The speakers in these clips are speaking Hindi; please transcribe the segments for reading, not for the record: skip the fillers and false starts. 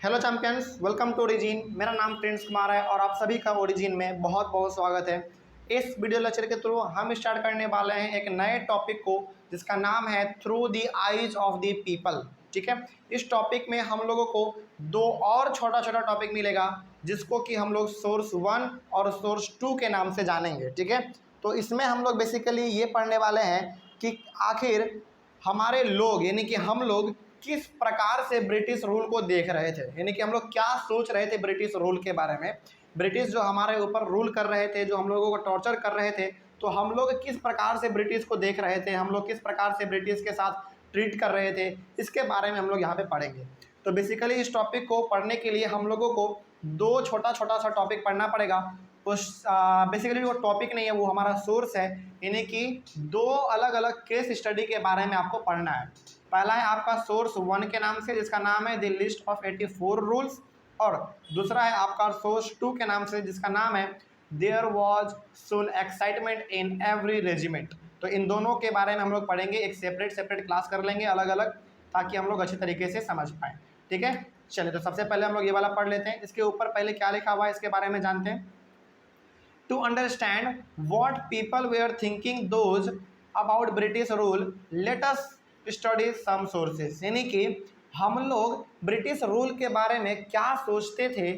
Hello champions, welcome to Origin. मेरा नाम प्रिंस कुमार है और आप सभी का ओरिजिन में बहुत बहुत स्वागत है। इस वीडियो लेक्चर के थ्रू हम स्टार्ट करने वाले हैं एक नए टॉपिक को जिसका नाम है through the eyes of the people. ठीक है, इस टॉपिक में हम लोगों को दो और छोटा छोटा टॉपिक मिलेगा जिसको कि हम लोग सोर्स 1 और सोर्स 2 के नाम से जानेंगे। ठीक है, तो इसमें हम लोग बेसिकली ये पढ़ने वाले हैं कि आखिर हमारे लोग यानी कि हम लोग किस प्रकार से ब्रिटिश रूल को देख रहे थे, यानी कि हम लोग क्या सोच रहे थे ब्रिटिश रूल के बारे में। ब्रिटिश जो हमारे ऊपर रूल कर रहे थे, जो हम लोगों को टॉर्चर कर रहे थे, तो हम लोग किस प्रकार से ब्रिटिश को देख रहे थे, हम लोग किस प्रकार से ब्रिटिश के साथ ट्रीट कर रहे थे, इसके बारे में हम लोग यहाँ पे पढ़ेंगे। तो बेसिकली इस टॉपिक को पढ़ने के लिए हम लोगों को दो छोटा छोटा सा टॉपिक पढ़ना पड़ेगा। उस बेसिकली वो टॉपिक नहीं है, वो हमारा सोर्स है, यानी कि दो अलग अलग केस स्टडी के बारे में आपको पढ़ना है। पहला है आपका सोर्स 1 के नाम से जिसका नाम है द लिस्ट ऑफ 84 रूल्स, और दूसरा है आपका सोर्स 2 के नाम से जिसका नाम है there was shown excitement in every regiment. तो इन दोनों के बारे में हम लोग पढ़ेंगे, एक सेपरेट क्लास कर लेंगे अलग अलग, ताकि हम लोग अच्छी तरीके से समझ पाएँ। ठीक है, चलिए तो सबसे पहले हम लोग ये वाला पढ़ लेते हैं। इसके ऊपर पहले क्या लिखा हुआ है इसके बारे में जानते हैं। To understand what people were thinking those about British rule, let us study some sources। यानी कि हम लोग ब्रिटिश रूल के बारे में क्या सोचते थे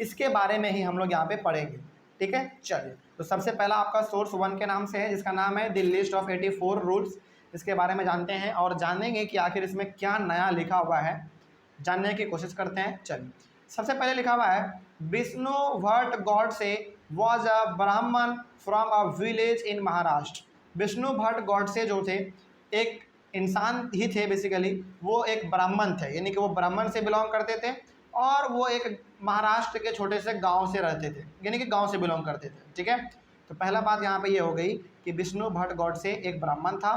इसके बारे में ही हम लोग यहाँ पे पढ़ेंगे। ठीक है, चलिए तो सबसे पहला आपका सोर्स 1 के नाम से है जिसका नाम है द लिस्ट ऑफ 84 रूल्स। इसके बारे में जानते हैं और जानेंगे कि आखिर इसमें क्या नया लिखा हुआ है, जानने की कोशिश करते हैं। चलिए, सबसे पहले लिखा हुआ है विष्णु भट्ट गॉडसे वॉज अ ब्राह्मण from a village in Maharashtra. Vishnu Bhatt Godse जो थे एक इंसान ही थे, बेसिकली वो एक ब्राह्मण थे, यानी कि वो ब्राह्मण से बिलोंग करते थे और वो एक महाराष्ट्र के छोटे से गांव से रहते थे, यानी कि गांव से बिलोंग करते थे। ठीक है, तो पहला बात यहाँ पे ये हो गई कि विष्णु भट्ट गॉडसे एक ब्राह्मण था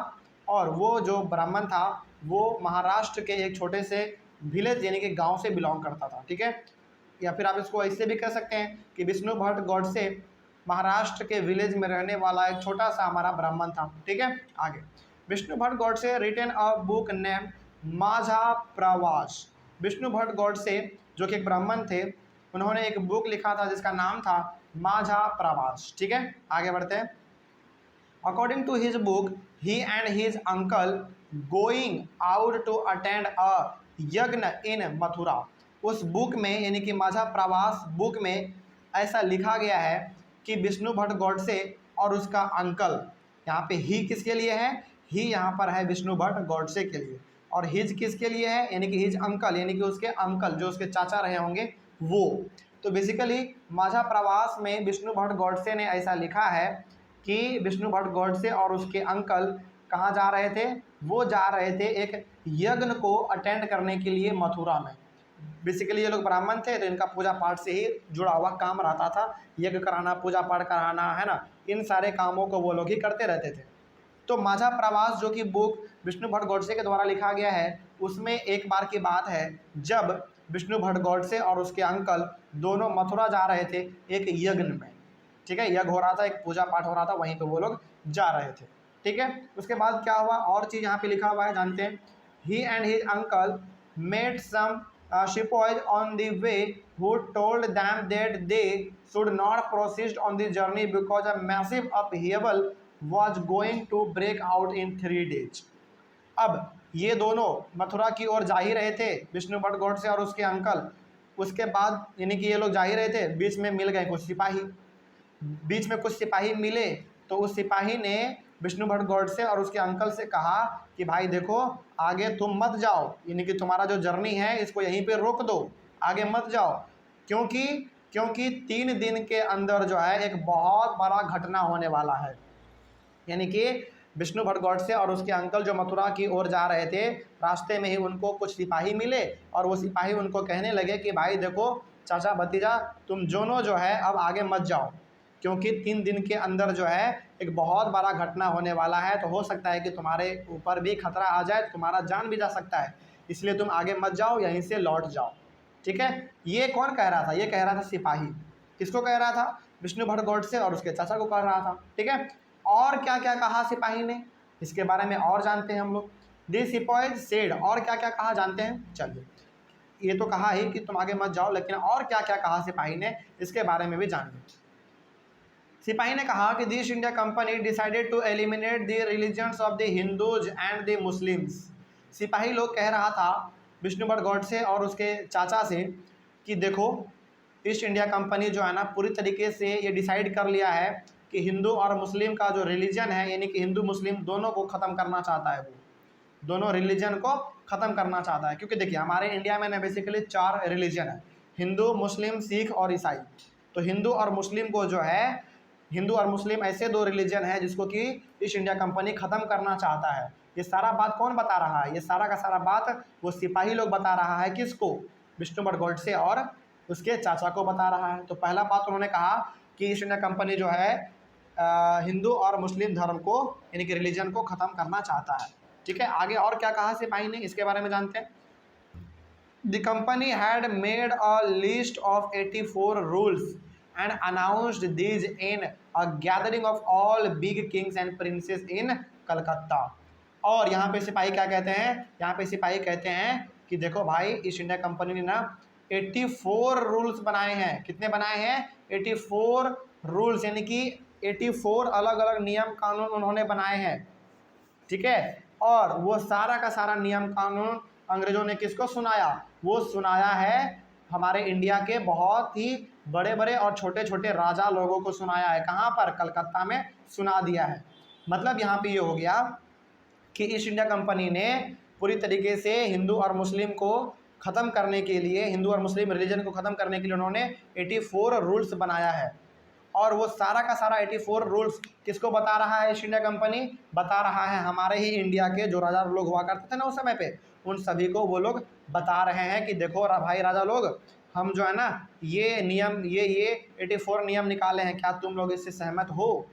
और वो जो ब्राह्मण था वो महाराष्ट्र के एक छोटे से विलेज यानी कि गांव से बिलोंग करता था। ठीक है, या फिर आप इसको ऐसे भी कह सकते हैं कि विष्णु भट्ट गॉडसे महाराष्ट्र के विलेज में रहने वाला एक छोटा सा हमारा ब्राह्मण था। ठीक है, आगे Vishnu Bhatt Godse written a book name Majha Pravas. Vishnu Bhatt Godse जो कि एक ब्राह्मण थे, उन्होंने एक बुक लिखा था जिसका नाम था माझा प्रवास। ठीक है, आगे बढ़ते हैं। According to his book, he and his uncle going out to attend a यज्ञ in मथुरा। उस बुक में यानी कि माझा प्रवास बुक में ऐसा लिखा गया है कि विष्णु भट्ट गॉडसे और उसका अंकल, यहाँ पे ही किसके लिए है, ही यहाँ पर है विष्णु भट्ट गॉडसे के लिए, और हिज किसके लिए है, यानी कि हिज अंकल, यानी कि उसके अंकल जो उसके चाचा रहे होंगे वो। तो बेसिकली माझा प्रवास में विष्णु भट्ट गॉडसे ने ऐसा लिखा है कि विष्णु भट्ट गॉडसे और उसके अंकल कहाँ जा रहे थे, वो जा रहे थे एक यज्ञ को अटेंड करने के लिए मथुरा में। बेसिकली ये लोग ब्राह्मण थे तो इनका पूजा पाठ से ही जुड़ा हुआ काम रहता था, यज्ञ कराना, पूजा पाठ कराना, है ना, इन सारे कामों को वो लोग ही करते रहते थे। तो माझा प्रवास जो कि बुक विष्णु भट्ट गॉडसे के द्वारा लिखा गया है, उसमें एक बार की बात है जब विष्णु भट्ट गॉडसे और उसके अंकल दोनों मथुरा जा रहे थे एक यज्ञ में। ठीक है, यज्ञ हो रहा था, एक पूजा पाठ हो रहा था, वहीं पे वो लोग जा रहे थे। ठीक है, उसके बाद क्या हुआ और चीज़ यहाँ पे लिखा हुआ है जानते हैं। He and his uncle made some sepoys on the way who told them that they should not proceed on the journey because a massive upheaval was going to break out in 3 days। अब ये दोनों मथुरा की ओर जा ही रहे थे, विष्णु भट्ट गॉडसे और उसके अंकल। उसके बाद यानी कि ये लोग जा ही रहे थे, बीच में मिल गए कुछ सिपाही, बीच में कुछ सिपाही मिले तो उस सिपाही ने विष्णु भट्ट गॉडसे और उसके अंकल से कहा कि भाई देखो आगे तुम मत जाओ, यानी कि तुम्हारा जो जर्नी है इसको यहीं पे रोक दो, आगे मत जाओ, क्योंकि क्योंकि 3 दिन के अंदर जो है एक बहुत बड़ा घटना होने वाला है। यानी कि विष्णु भट्ट गॉडसे और उसके अंकल जो मथुरा की ओर जा रहे थे, रास्ते में ही उनको कुछ सिपाही मिले और वो सिपाही उनको कहने लगे कि भाई देखो चाचा भतीजा तुम दोनों जो है अब आगे मत जाओ, क्योंकि 3 दिन के अंदर जो है एक बहुत बड़ा घटना होने वाला है, तो हो सकता है कि तुम्हारे ऊपर भी खतरा आ जाए, तुम्हारा जान भी जा सकता है, इसलिए तुम आगे मत जाओ, यहीं से लौट जाओ। ठीक है, ये कौन कह रहा था, ये कह रहा था सिपाही। किसको कह रहा था, विष्णु भट्ट गॉडसे और उसके चाचा को कह रहा था। ठीक है, और क्या क्या कहा सिपाही ने इसके बारे में और जानते हैं हम लोग। दिस सिपाही सेड, और क्या क्या कहा जानते हैं, चलिए। ये तो कहा ही कि तुम आगे मत जाओ, लेकिन और क्या क्या कहा सिपाही ने, इसके बारे में भी जान लो। सिपाही ने कहा कि East India Company decided to eliminate the religions of the Hindus and the Muslims. सिपाही लोग कह रहा था विष्णुवर गॉडसे और उसके चाचा से कि देखो, ईस्ट इंडिया कंपनी जो है ना, पूरी तरीके से ये डिसाइड कर लिया है कि हिंदू और मुस्लिम का जो रिलीजन है, यानी कि हिंदू मुस्लिम दोनों को ख़त्म करना चाहता है। वो दोनों रिलीजन को ख़त्म करना चाहता है, क्योंकि देखिए हमारे इंडिया में ना बेसिकली 4 रिलीजन है, हिंदू, मुस्लिम, सिख और ईसाई। तो हिंदू और मुस्लिम को जो है, हिंदू और मुस्लिम ऐसे 2 रिलीजन है जिसको कि ईस्ट इंडिया कंपनी ख़त्म करना चाहता है। ये सारा बात कौन बता रहा है? ये सारा का सारा बात वो सिपाही लोग बता रहा है। किसको? विष्णुवर गॉडसे और उसके चाचा को बता रहा है। तो पहला बात उन्होंने कहा कि ईस्ट इंडिया कंपनी जो है हिंदू और मुस्लिम धर्म को, यानी कि रिलीजन को ख़त्म करना चाहता है। ठीक है, आगे और क्या कहा सिपाही ने, इसके बारे में जानते हैं। The company had made a list of 84 rules and announced these in a gathering of all big kings and princes in Calcutta. और यहाँ पे सिपाही क्या कहते हैं? यहाँ पे सिपाही कहते हैं कि देखो भाई, ईस्ट इंडिया कंपनी ने ना 84 रूल्स बनाए हैं। कितने बनाए हैं? 84 रूल्स, यानी कि 84 अलग अलग नियम कानून उन्होंने बनाए हैं। ठीक है, और वो सारा का सारा नियम कानून अंग्रेजों ने किसको सुनाया? वो सुनाया है हमारे इंडिया के बहुत ही बड़े बड़े और छोटे छोटे राजा लोगों को सुनाया है। कहाँ पर? कलकत्ता में सुना दिया है। मतलब यहाँ पे ये हो गया कि ईस्ट इंडिया कंपनी ने पूरी तरीके से हिंदू और मुस्लिम को ख़त्म करने के लिए, हिंदू और मुस्लिम रिलीजन को ख़त्म करने के लिए उन्होंने 84 रूल्स बनाया है। और वो सारा का सारा 84 रूल्स किसको बता रहा है? ईस्ट इंडिया कंपनी बता रहा है हमारे ही इंडिया के जो राजा लोग हुआ करते थे ना उस समय पे, उन सभी को वो लोग बता रहे हैं कि देखो भाई राजा लोग, हम जो है ना ये नियम, ये 84 नियम निकाले हैं, क्या तुम लोग इससे सहमत हो?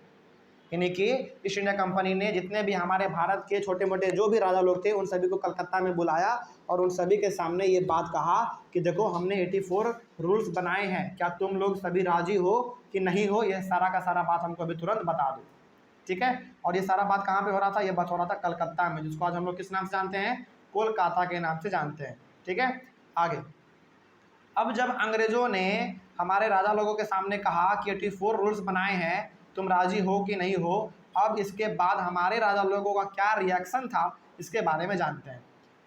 यानी कि ईस्ट इंडिया कंपनी ने जितने भी हमारे भारत के छोटे मोटे जो भी राजा लोग थे उन सभी को कलकत्ता में बुलाया और उन सभी के सामने ये बात कहा कि देखो हमने 84 रूल्स बनाए हैं, क्या तुम लोग सभी राजी हो कि नहीं हो? यह सारा का सारा बात हमको अभी तुरंत बता दो। ठीक है, और ये सारा बात कहाँ पे हो रहा था? ये बात हो रहा था कलकत्ता में, जिसको आज हम लोग किस नाम से जानते हैं? कोलकाता के नाम से जानते हैं। ठीक है, आगे अब जब अंग्रेजों ने हमारे राजा लोगों के सामने कहा कि 84 रूल्स बनाए हैं, तुम राजी हो कि नहीं हो, अब इसके बाद हमारे राजा लोगों का क्या रिएक्शन था, इसके बारे में जानते हैं।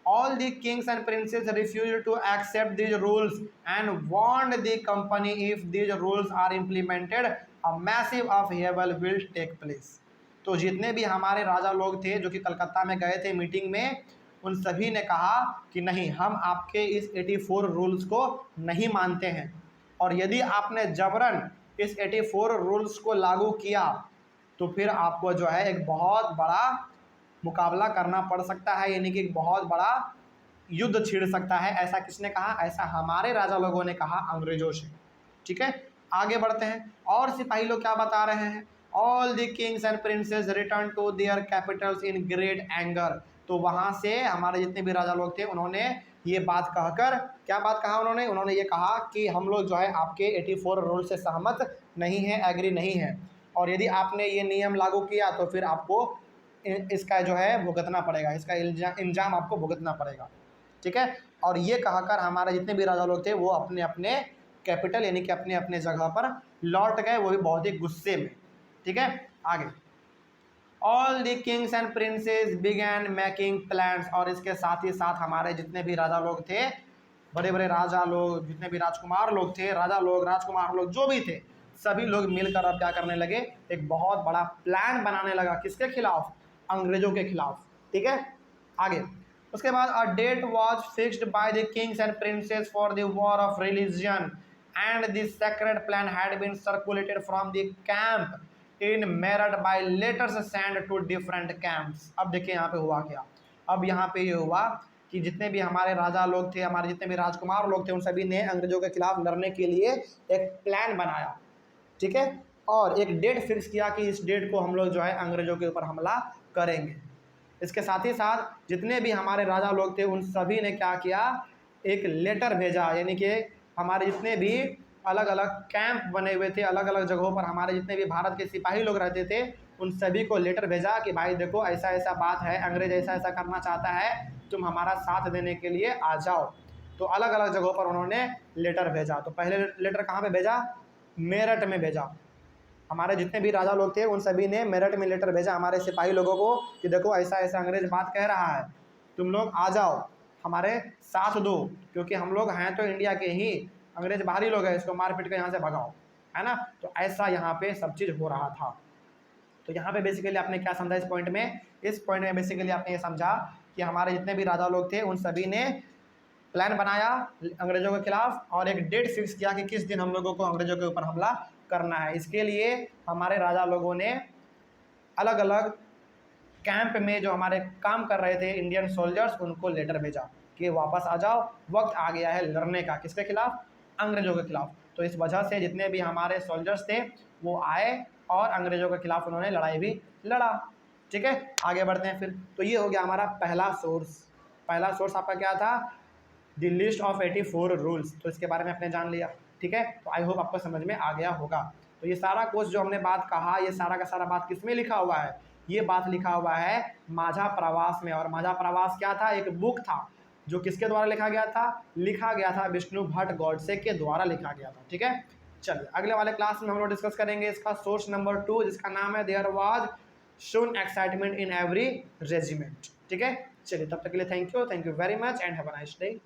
All the kings and princes refused to accept these rules and warned the company if these rules are implemented, a massive upheaval will take place। तो जितने भी हमारे राजा लोग थे जो कि कलकत्ता में गए थे मीटिंग में, उन सभी ने कहा कि नहीं, हम आपके इस 84 रूल्स को नहीं मानते हैं, और यदि आपने जबरन इस 84 रूल्स को लागू किया तो फिर आपको जो है एक बहुत बड़ा मुकाबला करना पड़ सकता है, यानी कि एक बहुत बड़ा युद्ध छिड़ सकता है। ऐसा किसने कहा? ऐसा हमारे राजा लोगों ने कहा अंग्रेजों से। ठीक है, आगे बढ़ते हैं और सिपाही लोग क्या बता रहे हैं? All the kings and princes return to their capitals in great anger. तो वहाँ से हमारे जितने भी राजा लोग थे उन्होंने ये बात कहकर, क्या बात कहा उन्होंने ये कहा कि हम लोग जो है आपके 84 रूल से सहमत नहीं हैं, एग्री नहीं है, और यदि आपने ये नियम लागू किया तो फिर आपको इसका जो है भुगतना पड़ेगा, इसका इल्जाम आपको भुगतना पड़ेगा। ठीक है, और ये कहकर हमारे जितने भी राजा लोग थे वो अपने अपने कैपिटल यानी कि अपने अपने जगह पर लौट गए, वो भी बहुत ही गुस्से में। ठीक है, आगे all the kings and princess began making plans. और इसके साथ ही साथ हमारे जितने भी राजा लोग थे, बड़े बड़े राजा लोग, जितने भी राजकुमार लोग थे, राजा लोग, राजकुमार लोग जो भी थे, सभी लोग मिलकर अब क्या करने लगे? एक बहुत बड़ा प्लान बनाने लगा। किसके खिलाफ? अंग्रेजों के खिलाफ। ठीक है, आगे उसके बाद a date was fixed by the kings and princes for the war of religion and the secret plan had been circulated from the camp in Meerut by letters send to different camps. अब देखिए यहाँ पे हुआ क्या? अब यहाँ पे ये हुआ कि जितने भी हमारे राजा लोग थे, हमारे जितने भी राजकुमार लोग थे, उन सभी ने अंग्रेजों के खिलाफ लड़ने के लिए एक प्लान बनाया। ठीक है, और एक डेट फिक्स किया कि इस डेट को हम लोग जो है अंग्रेजों के ऊपर हमला करेंगे। इसके साथ ही साथ जितने भी हमारे राजा लोग थे उन सभी ने क्या किया? एक लेटर भेजा, यानी कि हमारे जितने भी अलग अलग कैंप बने हुए थे, अलग अलग जगहों पर हमारे जितने भी भारत के सिपाही लोग रहते थे, उन सभी को लेटर भेजा कि भाई देखो ऐसा ऐसा बात है, अंग्रेज ऐसा ऐसा करना चाहता है, तुम हमारा साथ देने के लिए आ जाओ। तो अलग अलग जगहों पर उन्होंने लेटर भेजा। तो पहले लेटर कहाँ पे भेजा? मेरठ में भेजा। हमारे जितने भी राजा लोग थे उन सभी ने मेरठ में लेटर भेजा हमारे सिपाही लोगों को कि देखो ऐसा ऐसा अंग्रेज बात कह रहा है, तुम लोग आ जाओ, हमारे साथ दो, क्योंकि हम लोग हैं तो इंडिया के ही, अंग्रेज बाहरी लोग हैं, इसको मार पीट के यहाँ से भगाओ, है ना। तो ऐसा यहाँ पे सब चीज़ हो रहा था। तो यहाँ पे बेसिकली आपने क्या समझा इस पॉइंट में? इस पॉइंट में बेसिकली आपने ये समझा कि हमारे जितने भी राजा लोग थे उन सभी ने प्लान बनाया अंग्रेजों के खिलाफ और एक डेट फिक्स किया कि किस दिन हम लोगों को अंग्रेजों के ऊपर हमला करना है। इसके लिए हमारे राजा लोगों ने अलग अलग कैंप में जो हमारे काम कर रहे थे इंडियन सोल्जर्स, उनको लेटर भेजा कि वापस आ जाओ, वक्त आ गया है लड़ने का। किसके खिलाफ? अंग्रेजों के खिलाफ। तो इस वजह से जितने भी हमारे सोल्जर्स थे वो आए और अंग्रेजों के खिलाफ उन्होंने लड़ाई भी लड़ा। ठीक है, आगे बढ़ते हैं फिर। तो ये हो गया हमारा पहला सोर्स। पहला सोर्स आपका क्या था? The list of 84 rules. तो इसके बारे में आपने जान लिया। ठीक है, तो आई होप आपको समझ में आ गया होगा। तो ये सारा कोर्स जो हमने बात कहा, ये सारा का सारा बात किस में लिखा हुआ है? ये बात लिखा हुआ है माझा प्रवास में। और माझा प्रवास क्या था? एक बुक था जो किसके द्वारा लिखा गया था? लिखा गया था विष्णु भट्ट गॉडसे के द्वारा लिखा गया था। ठीक है, चलिए अगले वाले क्लास में हम लोग डिस्कस करेंगे इसका सोर्स नंबर 2, जिसका नाम है there was shown excitement in every regiment. ठीक है, चलिए तब तक के लिए thank you very much and have a nice day.